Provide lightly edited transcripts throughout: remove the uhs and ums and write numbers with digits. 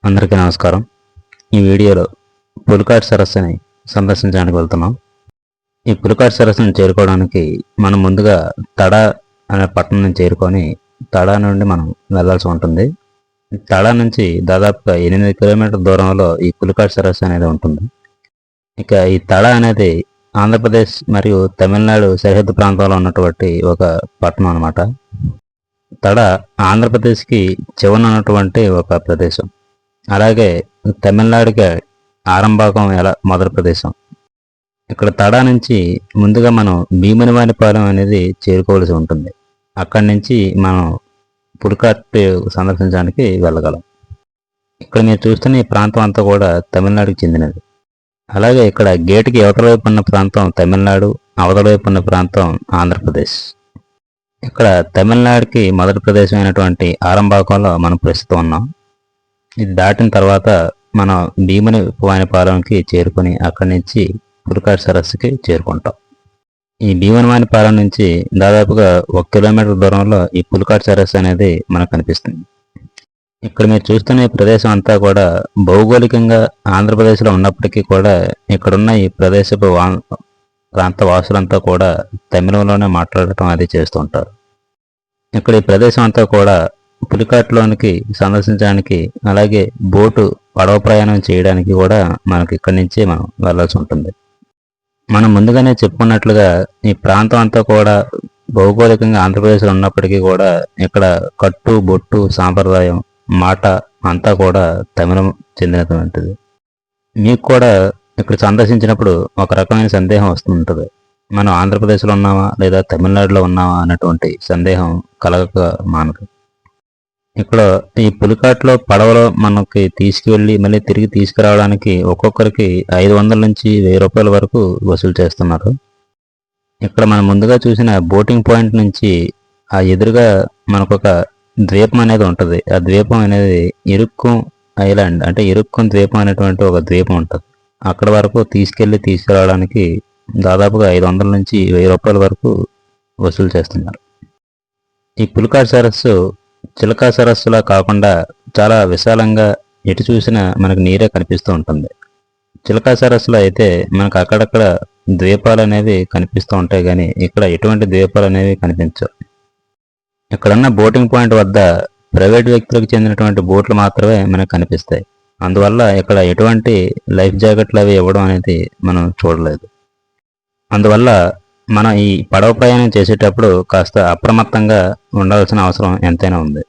అందరికీ నమస్కారం. ఈ వీడియోలో పులికాట్ సరస్సుని సందర్శించడానికి వెళ్తున్నాం. ఈ పులికాట్ సరస్సుని చేరుకోవడానికి మనం ముందుగా తడా అనే పట్టణం చేరుకొని తడా నుండి మనం వెళ్లాల్సి ఉంటుంది. తడా నుంచి దాదాపుగా 8 కిలోమీటర్ల దూరంలో ఈ పులికాట్ సరస్సు అనేది ఉంటుంది. ఇక ఈ తడా అనేది ఆంధ్రప్రదేశ్ మరియు తమిళనాడు సరిహద్దు ప్రాంతంలో ఉన్నటువంటి ఒక పట్టణం అన్నమాట. తడా ఆంధ్రప్రదేశ్కి చివరన ఉన్నటువంటి ఒక ప్రదేశం. అలాగే తమిళనాడుకి ఆరంభాగం మొదటి ప్రదేశం. ఇక్కడ తడా నుంచి ముందుగా మనం భీమునివానిపాలెం అనేది చేరుకోవాల్సి ఉంటుంది. అక్కడి నుంచి మనం పులికాట్ సందర్శించడానికి వెళ్ళగలం. ఇక్కడ మీరు చూస్తున్న ఈ ప్రాంతం అంతా కూడా తమిళనాడుకి చెందినది. అలాగే ఇక్కడ గేటుకి అవతల వైపు ఉన్న ప్రాంతం తమిళనాడు, అవతల వైపు ఉన్న ప్రాంతం ఆంధ్రప్రదేశ్. ఇక్కడ తమిళనాడుకి మొదటి ప్రదేశం అయినటువంటి ఆరంభాగంలో మనం ప్రస్తుతం ఉన్నాం. ఇది దాటిన తర్వాత మనం భీమునివానిపాలెంకి చేరుకొని అక్కడి నుంచి పులికాట్ సరస్సుకి చేరుకుంటాం. ఈ భీమునివానిపాలెం నుంచి దాదాపుగా 1 కిలోమీటర్ దూరంలో ఈ పులికాట్ సరస్సు అనేది మనకు కనిపిస్తుంది. ఇక్కడ మీరు చూస్తున్న ఈ ప్రదేశం అంతా కూడా భౌగోళికంగా ఆంధ్రప్రదేశ్లో ఉన్నప్పటికీ కూడా ఇక్కడున్న ఈ ప్రదేశపు ప్రాంత వాసులంతా కూడా తమిళంలోనే మాట్లాడటం అది చేస్తుంటారు. ఇక్కడ ఈ ప్రదేశం అంతా కూడా పులికాట్లోనికి సందర్శించడానికి, అలాగే పడవ ప్రయాణం చేయడానికి కూడా మనకి ఇక్కడి నుంచే మనం వెళ్ళాల్సి ఉంటుంది. మనం ముందుగానే చెప్పుకున్నట్లుగా ఈ ప్రాంతం అంతా కూడా భౌగోళికంగా ఆంధ్రప్రదేశ్లో ఉన్నప్పటికీ కూడా ఇక్కడ కట్టు, బొట్టు, సాంప్రదాయం, మాట అంతా కూడా తమిళం చెందినటువంటిది. మీకు కూడా ఇక్కడ సందర్శించినప్పుడు ఒక రకమైన సందేహం వస్తుంటుంది. మనం ఆంధ్రప్రదేశ్లో ఉన్నామా లేదా తమిళనాడులో ఉన్నామా అన్నటువంటి సందేహం కలగక మానదు. ఇక్కడ ఈ పులికాట్లో పడవలో మనకి తీసుకువెళ్ళి మళ్ళీ తిరిగి తీసుకురావడానికి ఒక్కొక్కరికి 500 నుంచి 1000 రూపాయల వరకు వసూలు చేస్తున్నారు. ఇక్కడ మనం ముందుగా చూసిన బోటింగ్ పాయింట్ నుంచి ఆ ఎదురుగా మనకొక ద్వీపం అనేది ఉంటుంది. ఆ ద్వీపం అనేది ఇరుక్కుం ఐలాండ్, అంటే ఇరుక్కుం ద్వీపం అనేటువంటి ఒక ద్వీపం ఉంటుంది. అక్కడ వరకు తీసుకురావడానికి దాదాపుగా 500 నుంచి 1000 రూపాయల వరకు వసూలు చేస్తున్నారు. ఈ పులికాట్ సరస్సు చిలకా సరస్సులా కాకుండా చాలా విశాలంగా ఎటు చూసినా మనకు నీరే కనిపిస్తూ ఉంటుంది. చిలకా సరస్సులో అయితే మనకు అక్కడక్కడ ద్వీపాలు అనేవి కనిపిస్తూ ఉంటాయి, కానీ ఇక్కడ ఎటువంటి ద్వీపాలు అనేవి కనిపించవు. ఇక్కడున్న బోటింగ్ పాయింట్ వద్ద ప్రైవేట్ వ్యక్తులకు చెందినటువంటి బోట్లు మాత్రమే మనకు కనిపిస్తాయి. అందువల్ల ఇక్కడ ఎటువంటి లైఫ్ జాకెట్లు అవి ఇవ్వడం అనేది మనం చూడలేదు. అందువల్ల మనం ఈ పడవ ప్రయాణం చేసేటప్పుడు కాస్త అప్రమత్తంగా ఉండాల్సిన అవసరం ఎంతైనా ఉంది.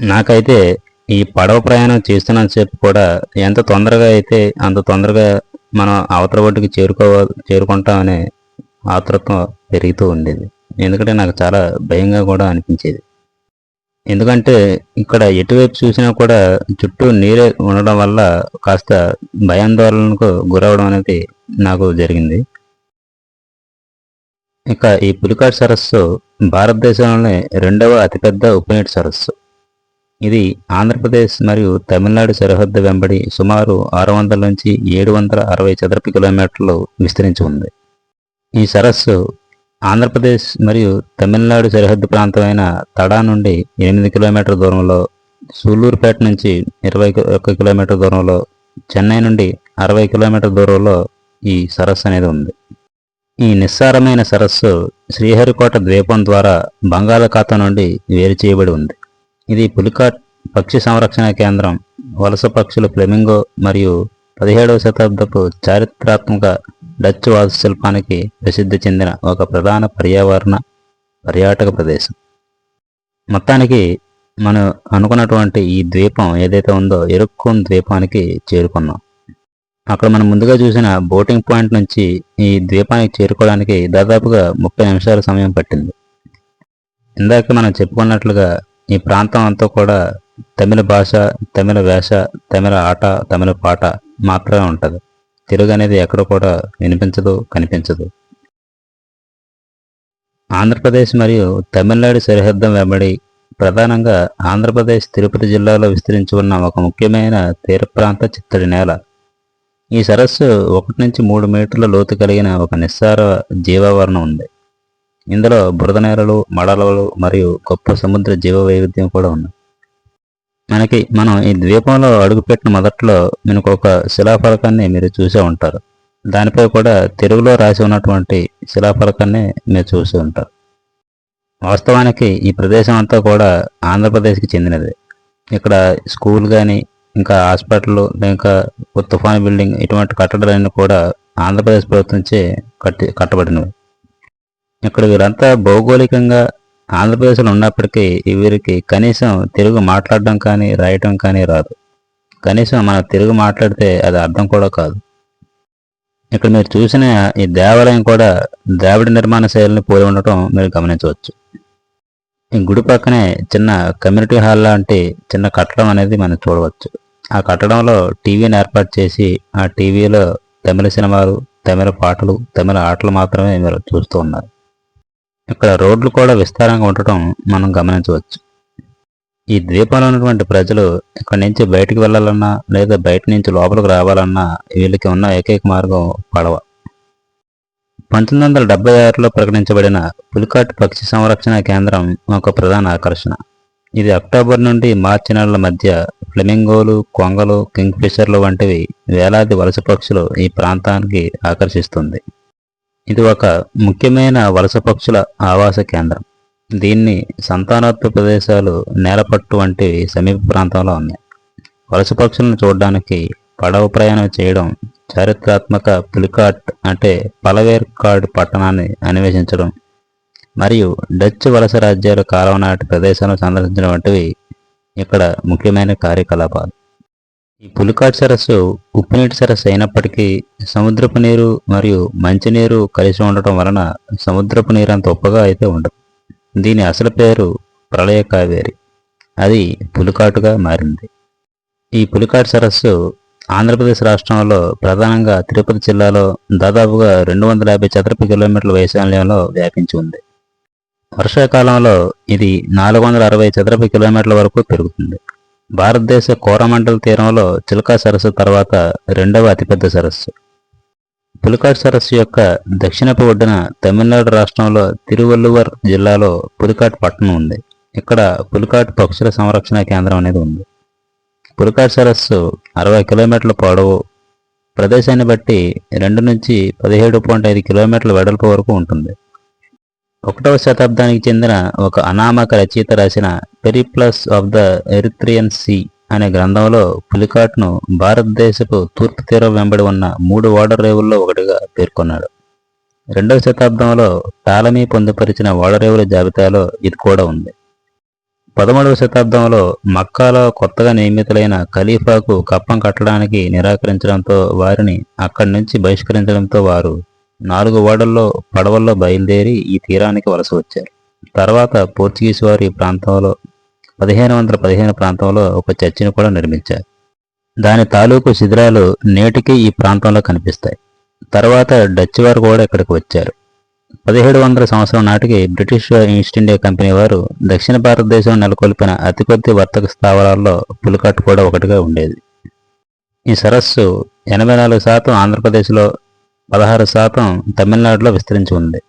నాకైతే ఈ పడవ ప్రయాణం చేస్తున్నంతసేపు కూడా ఎంత తొందరగా అయితే అంత తొందరగా మనం అవతల ఒడ్డుకి చేరుకుంటామనే ఆతృత పెరుగుతూ ఉండేది. ఎందుకంటే నాకు చాలా భయంగా కూడా అనిపించేది. ఎందుకంటే ఇక్కడ ఎటువైపు చూసినా కూడా చుట్టూ నీరే ఉండడం వల్ల కాస్త భయాందోళనకు గురవడం అనేది నాకు జరిగింది. ఇక ఈ పులికాట్ సరస్సు భారతదేశంలోనే 2వ అతిపెద్ద ఉప్పునీటి సరస్సు. ఇది ఆంధ్రప్రదేశ్ మరియు తమిళనాడు సరిహద్దు వెంబడి సుమారు 600 నుంచి 760 చదరపు కిలోమీటర్లు విస్తరించి ఉంది. ఈ సరస్సు ఆంధ్రప్రదేశ్ మరియు తమిళనాడు సరిహద్దు ప్రాంతమైన తడా నుండి 8 కిలోమీటర్ల దూరంలో, సూళ్లూరుపేట నుంచి 21 కిలోమీటర్ల దూరంలో, చెన్నై నుండి 60 కిలోమీటర్ల దూరంలో ఈ సరస్సు అనేది ఉంది. ఈ నిస్సారమైన సరస్సు శ్రీహరికోట ద్వీపం ద్వారా బంగాళాఖాతం నుండి వేరు చేయబడి ఉంది. ఇది పులికాట్ పక్షి సంరక్షణ కేంద్రం, వలస పక్షుల ఫ్లెమింగో మరియు 17వ శతాబ్దపు చారిత్రాత్మక డచ్ వాస్తుశిల్పానికి ప్రసిద్ధి చెందిన ఒక ప్రధాన పర్యాటక ప్రదేశం. మొత్తానికి మనం అనుకున్నటువంటి ఈ ద్వీపం ఏదైతే ఉందో ఇరుక్కుం ద్వీపానికి చేరుకున్నాం. అక్కడ మనం ముందుగా చూసిన బోటింగ్ పాయింట్ నుంచి ఈ ద్వీపానికి చేరుకోవడానికి దాదాపుగా 30 నిమిషాల సమయం పట్టింది. ఇందాక మనం చెప్పుకున్నట్లుగా ఈ ప్రాంతం అంతా కూడా తమిళ భాష, తమిళ వేష, తమిళ ఆట, తమిళ పాట మాత్రమే ఉంటుంది. తెలుగు అనేది ఎక్కడ కూడా వినిపించదు, కనిపించదు. ఆంధ్రప్రదేశ్ మరియు తమిళనాడు సరిహద్దు వెంబడి ప్రధానంగా ఆంధ్రప్రదేశ్ తిరుపతి జిల్లాలో విస్తరించి ఉన్న ఒక ముఖ్యమైన తీర ప్రాంత చిత్తడి నేల. ఈ సరస్సు 1 నుంచి 3 మీటర్ల లోతు కలిగిన ఒక నిస్సార జీవావరణం ఉంది. ఇందులో బురద నేలలు, మడలలు మరియు గొప్ప సముద్ర జీవ వైవిధ్యం కూడా ఉన్నాయి. మనం ఈ ద్వీపంలో అడుగుపెట్టిన మొదట్లో మనకు ఒక శిలాఫలకాన్ని మీరు చూసే ఉంటారు. దానిపై కూడా తెలుగులో రాసి ఉన్నటువంటి శిలాఫలకాన్ని మీరు చూసి ఉంటారు. వాస్తవానికి ఈ ప్రదేశం అంతా కూడా ఆంధ్రప్రదేశ్కి చెందినది. ఇక్కడ స్కూల్ కానీ, ఇంకా హాస్పిటల్, ఇంకా తుఫాను బిల్డింగ్, ఇటువంటి కట్టడాలన్నీ కూడా ఆంధ్రప్రదేశ్ ప్రభుత్వంచే కట్టబడినవి. ఇక్కడ వీరంతా భౌగోళికంగా ఆంధ్రప్రదేశ్లో ఉన్నప్పటికీ వీరికి కనీసం తెలుగు మాట్లాడడం కానీ రాయటం కానీ రాదు. కనీసం మనం తెలుగు మాట్లాడితే అది అర్థం కూడా కాదు. ఇక్కడ మీరు చూసిన ఈ దేవాలయం కూడా ద్రావిడ నిర్మాణ శైలిని పోలి ఉండటం మీరు గమనించవచ్చు. ఈ గుడి పక్కనే చిన్న కమ్యూనిటీ హాల్ లాంటి చిన్న కట్టడం అనేది మనం చూడవచ్చు. ఆ కట్టడంలో టీవీని ఏర్పాటు చేసి ఆ టీవీలో తమిళ సినిమాలు, తమిళ పాటలు, తమిళ ఆటలు మాత్రమే మీరు చూస్తూ ఉన్నారు. ఇక్కడ రోడ్లు కూడా విస్తారంగా ఉండటం మనం గమనించవచ్చు. ఈ ద్వీపంలో ఉన్నటువంటి ప్రజలు ఇక్కడ నుంచి బయటికి వెళ్ళాలన్నా లేదా బయట నుంచి లోపలికి రావాలన్నా వీళ్ళకి ఉన్న ఏకైక మార్గం పడవ. 1976లో ప్రకటించబడిన పులికాట్ పక్షి సంరక్షణ కేంద్రం ఒక ప్రధాన ఆకర్షణ. ఇది అక్టోబర్ నుండి మార్చి నెలల మధ్య ఫ్లెమింగోలు, కొంగలు, కింగ్ఫిషర్లు వంటివి వేలాది వలస పక్షులు ఈ ప్రాంతానికి ఆకర్షిస్తుంది. ఇది ఒక ముఖ్యమైన వలస పక్షుల ఆవాస కేంద్రం. దీన్ని సంతానోత్పత్తి ప్రదేశాలు, నేలపట్టు వంటివి సమీప ప్రాంతంలో ఉన్నాయి. వలస పక్షులను చూడడానికి పడవ ప్రయాణం చేయడం, చారిత్రాత్మక పులికాట్ అంటే పలవేర్కాడ్ పట్టణాన్ని అన్వేషించడం మరియు డచ్ వలస రాజ్యాల కాలం నాటి ప్రదేశాలను సందర్శించడం వంటివి ఇక్కడ ముఖ్యమైన కార్యకలాపాలు. ఈ పులికాట్ సరస్సు ఉప్పునీటి సరస్సు అయినప్పటికీ సముద్రపు నీరు మరియు మంచినీరు కలిసి ఉండటం వలన సముద్రపు నీరు అంత ఉప్పగా అయితే ఉండదు. దీని అసలు పేరు ప్రళయ కావేరి. అది పులికాటుగా మారింది. ఈ పులికాట్ సరస్సు ఆంధ్రప్రదేశ్ రాష్ట్రంలో ప్రధానంగా తిరుపతి జిల్లాలో దాదాపుగా 250 చదరపు కిలోమీటర్ల వైశాల్యంలో వ్యాపించి ఉంది. వర్షాకాలంలో ఇది 460 చదరపు కిలోమీటర్ల వరకు పెరుగుతుంది. భారతదేశ కోరమండల్ తీరంలో చిల్కా సరస్సు తర్వాత రెండవ అతిపెద్ద సరస్సు. పులికాట్ సరస్సు యొక్క దక్షిణపు ఒడ్డున తమిళనాడు రాష్ట్రంలో తిరువల్లువర్ జిల్లాలో పులికాట్ పట్టణం ఉంది. ఇక్కడ పులికాట్ పక్షుల సంరక్షణ కేంద్రం అనేది ఉంది. పులికాట్ సరస్సు 60 కిలోమీటర్ల పొడవు, ప్రదేశాన్ని బట్టి 2 నుంచి 17.5 కిలోమీటర్ల వెడల్పు వరకు ఉంటుంది. 1వ శతాబ్దానికి చెందిన ఒక అనామక రచయిత రాసిన Periplus of the Erythraean Sea అనే గ్రంథంలో పులికాట్ను భారతదేశపు తూర్పు తీరం వెంబడి ఉన్న 3 ఓడరేవుల్లో ఒకటిగా పేర్కొన్నాడు. 2వ శతాబ్దంలో టాలమీ పొందుపరిచిన ఓడరేవుల జాబితాలో ఇది కూడా ఉంది. 13వ శతాబ్దంలో మక్కాలో కొత్తగా నియమితులైన ఖలీఫాకు కప్పం కట్టడానికి నిరాకరించడంతో వారిని అక్కడి నుంచి బహిష్కరించడంతో వారు 4 ఓడల్లో పడవల్లో బయలుదేరి ఈ తీరానికి వలస వచ్చారు. తర్వాత పోర్చుగీస్ వారు ఈ ప్రాంతంలో 1515 ప్రాంతంలో ఒక చర్చిని కూడా నిర్మించారు. దాని తాలూకు శిథిలాలు నేటికి ఈ ప్రాంతంలో కనిపిస్తాయి. తర్వాత డచ్ వారు కూడా ఇక్కడికి వచ్చారు. 1700 సంవత్సరం నాటికి బ్రిటిష్ ఈస్ట్ ఇండియా కంపెనీ వారు దక్షిణ భారతదేశం నెలకొల్పిన అతి కొద్ది వర్తక స్థావరాల్లో పులికాట్ కూడా ఒకటిగా ఉండేది. ఈ సరస్సు 84% ఆంధ్రప్రదేశ్లో, 16% తమిళనాడులో విస్తరించి ఉంది.